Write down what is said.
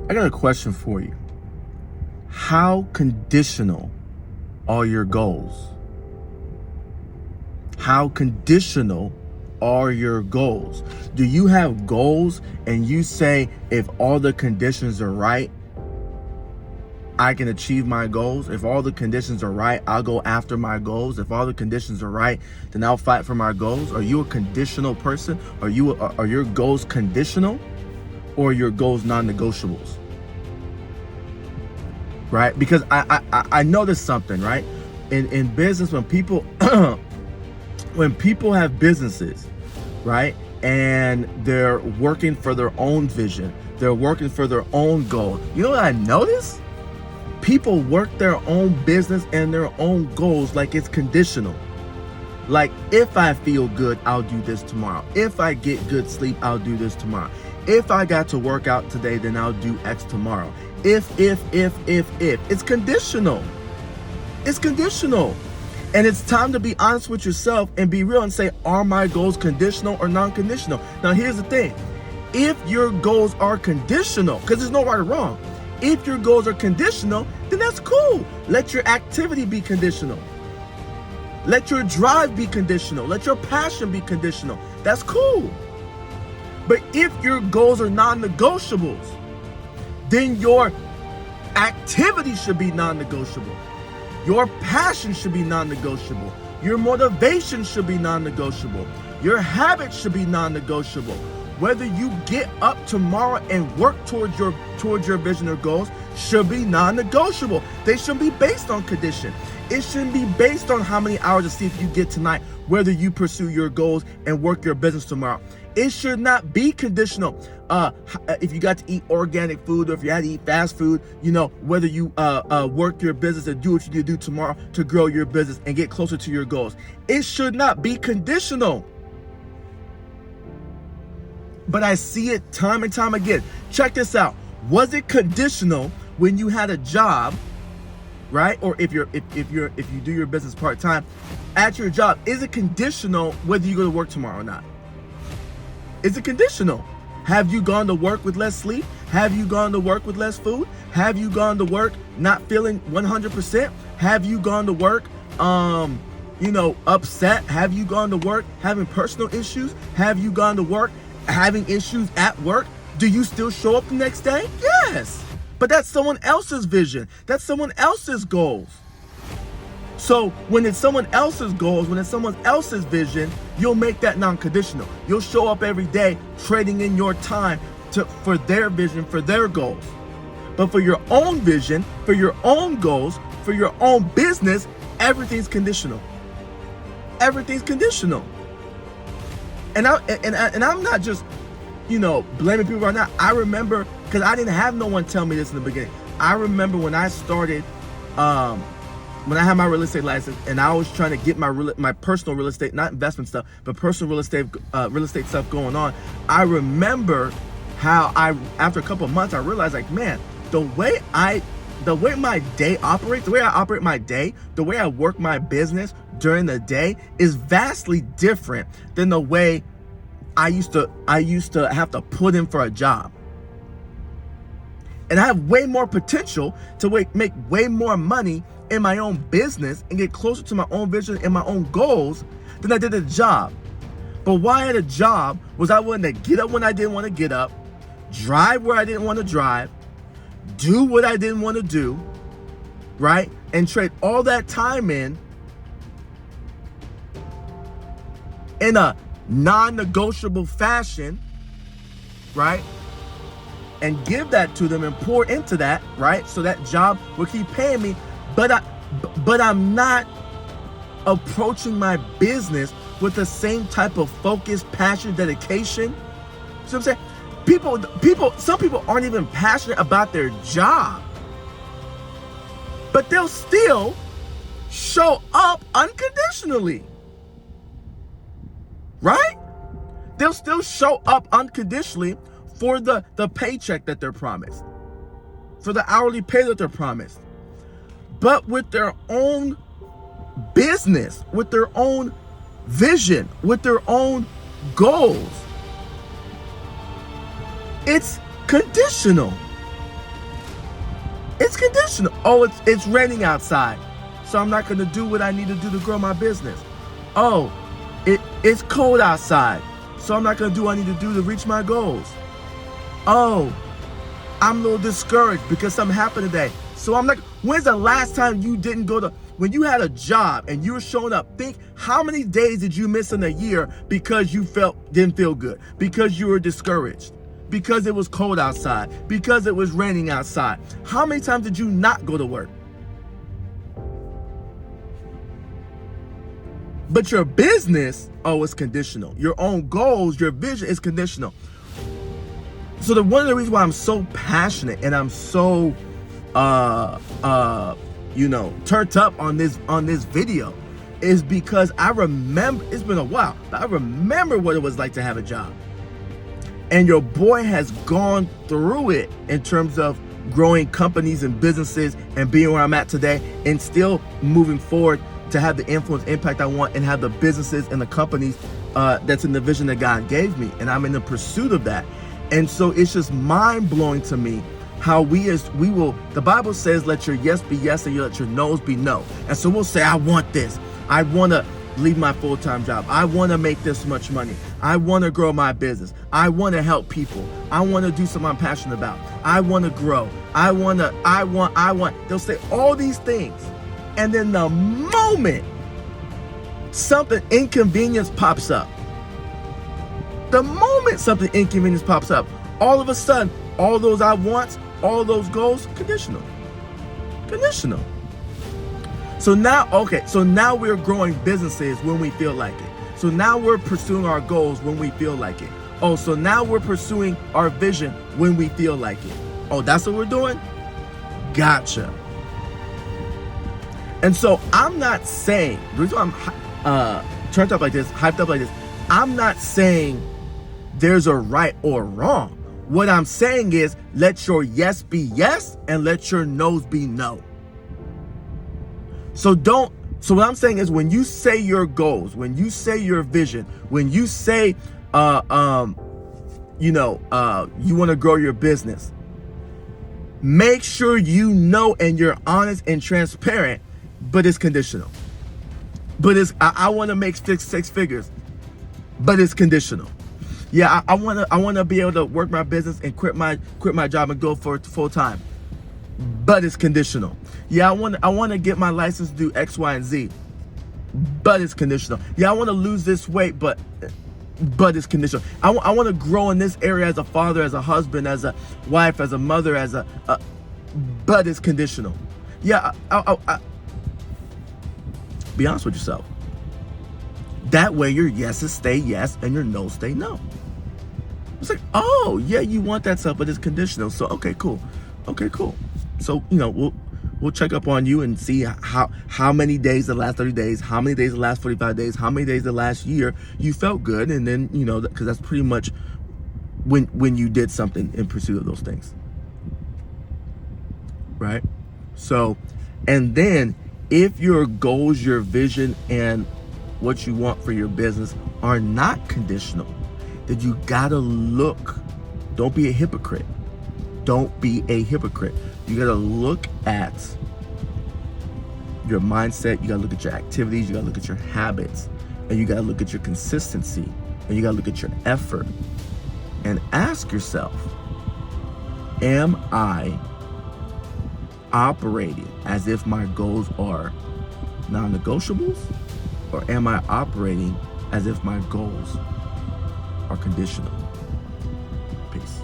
I got a question for you. How conditional are your goals? How conditional are your goals? Do you have goals and you say, if all the conditions are right, I can achieve my goals? If all the conditions are right, I'll go after my goals. If all the conditions are right, then I'll fight for my goals. Are you a conditional person? Are your goals conditional, or are your goals non-negotiables? Right? Because I noticed something, right? In business, when people when people have businesses, right, and they're working for their own vision, they're working for their own goal. You know what I noticed? People work their own business and their own goals like it's conditional. Like, if I feel good, I'll do this tomorrow. If I get good sleep, I'll do this tomorrow. If I got to work out today, then I'll do X tomorrow. If. It's conditional. It's conditional. And it's time to be honest with yourself and be real and say, are my goals conditional or non-conditional? Now, here's the thing. If your goals are conditional, because there's no right or wrong. If your goals are conditional, then that's cool. Let your activity be conditional. Let your drive be conditional. Let your passion be conditional. That's cool. But if your goals are non-negotiables, then your activity should be non-negotiable. Your passion should be non-negotiable. Your motivation should be non-negotiable. Your habits should be non-negotiable. Whether you get up tomorrow and work towards your vision or goals should be non-negotiable. They shouldn't be based on condition. It shouldn't be based on how many hours of sleep you get tonight, whether you pursue your goals and work your business tomorrow. It should not be conditional. If you got to eat organic food or if you had to eat fast food, whether you work your business and do what you need to do tomorrow to grow your business and get closer to your goals. It should not be conditional. But I see it time and time again. Check this out. Was it conditional when you had a job, right? Or if you do your business part-time at your job, is it conditional whether you go to work tomorrow or not? Is it conditional? Have you gone to work with less sleep? Have you gone to work with less food? Have you gone to work not feeling 100%? Have you gone to work upset? Have you gone to work having personal issues? Have you gone to work having issues at work? Do you still show up the next day? Yes. But that's someone else's vision. That's someone else's goals. So when it's someone else's goals, when it's someone else's vision, you'll make that non-conditional. You'll show up every day trading in your time for their vision, for their goals. But for your own vision, for your own goals, for your own business, everything's conditional. Everything's conditional. And I'm not just, blaming people right now. I remember, because I didn't have no one tell me this in the beginning. I remember when I started, when I had my real estate license and I was trying to get my personal real estate, not investment stuff, but personal real estate stuff going on. I remember how after a couple of months, I realized, like, man, the way my day operates, the way I operate my day, the way I work my business during the day is vastly different than the way I used to have to put in for a job. And I have way more potential to make way more money in my own business and get closer to my own vision and my own goals than I did at a job. But why at a job was I willing to get up when I didn't want to get up, drive where I didn't want to drive, do what I didn't want to do, right? And trade all that time in a non-negotiable fashion, right? And give that to them and pour into that, right? So that job will keep paying me, but I'm not approaching my business with the same type of focus, passion, dedication. See what I'm saying? Some people aren't even passionate about their job, but they'll still show up unconditionally, right? They'll still show up unconditionally for the paycheck that they're promised, for the hourly pay that they're promised, but with their own business, with their own vision, with their own goals. It's conditional. It's conditional. Oh, it's raining outside, so I'm not going to do what I need to do to grow my business. Oh, it's cold outside, so I'm not going to do what I need to do to reach my goals. Oh, I'm a little discouraged because something happened today, so I'm not. When's the last time you didn't go to, when you had a job and you were showing up? Think, how many days did you miss in a year because you didn't feel good, because you were discouraged, because it was cold outside, because it was raining outside? How many times did you not go to work? But your business, oh, it's conditional. Your own goals, your vision is conditional. So one of the reasons why I'm so passionate and I'm so turned up on this video is because I remember, it's been a while, but I remember what it was like to have a job. And your boy has gone through it in terms of growing companies and businesses and being where I'm at today, and still moving forward to have the influence, impact I want, and have the businesses and the companies that's in the vision that God gave me. And I'm in the pursuit of that. And so it's just mind blowing to me how the Bible says, let your yes be yes and you let your no's be no. And so we'll say, I want this. I want to leave my full-time job. I want to make this much money. I want to grow my business. I want to help people. I want to do something I'm passionate about. I want to grow. I want. They'll say all these things. And then the moment something inconvenience pops up, all of a sudden, all those I want, all those goals, conditional. So now we're growing businesses when we feel like it. So now we're pursuing our goals when we feel like it. Oh, so now we're pursuing our vision when we feel like it. Oh, that's what we're doing? Gotcha. And so I'm not saying, the reason why I'm turned up like this, hyped up like this, I'm not saying there's a right or wrong. What I'm saying is, let your yes be yes and let your no's be no. So what I'm saying is, when you say your goals, when you say your vision, when you say, you want to grow your business, make sure you know and you're honest and transparent, but it's conditional. But I want to make six figures, but it's conditional. Yeah, I want to be able to work my business and quit my job and go for full time, but it's conditional. Yeah, I want to get my license to do X, Y, and Z, but it's conditional. Yeah, I want to lose this weight, but it's conditional. I want to grow in this area as a father, as a husband, as a wife, as a mother, but it's conditional. Yeah, be honest with yourself. That way your yeses stay yes and your no's stay no. It's like, oh yeah, you want that stuff, but it's conditional. So okay, cool. So we'll check up on you and see how many days the last 30 days, how many days the last 45 days, how many days the last year you felt good, and then because that's pretty much when you did something in pursuit of those things, right? So, and then if your goals, your vision, and what you want for your business are not conditional, then you gotta look. Don't be a hypocrite. You gotta look at your mindset. You gotta look at your activities. You gotta look at your habits, and you gotta look at your consistency, and you gotta look at your effort, and ask yourself, am I operating as if my goals are non-negotiables, or am I operating as if my goals are conditional? Peace.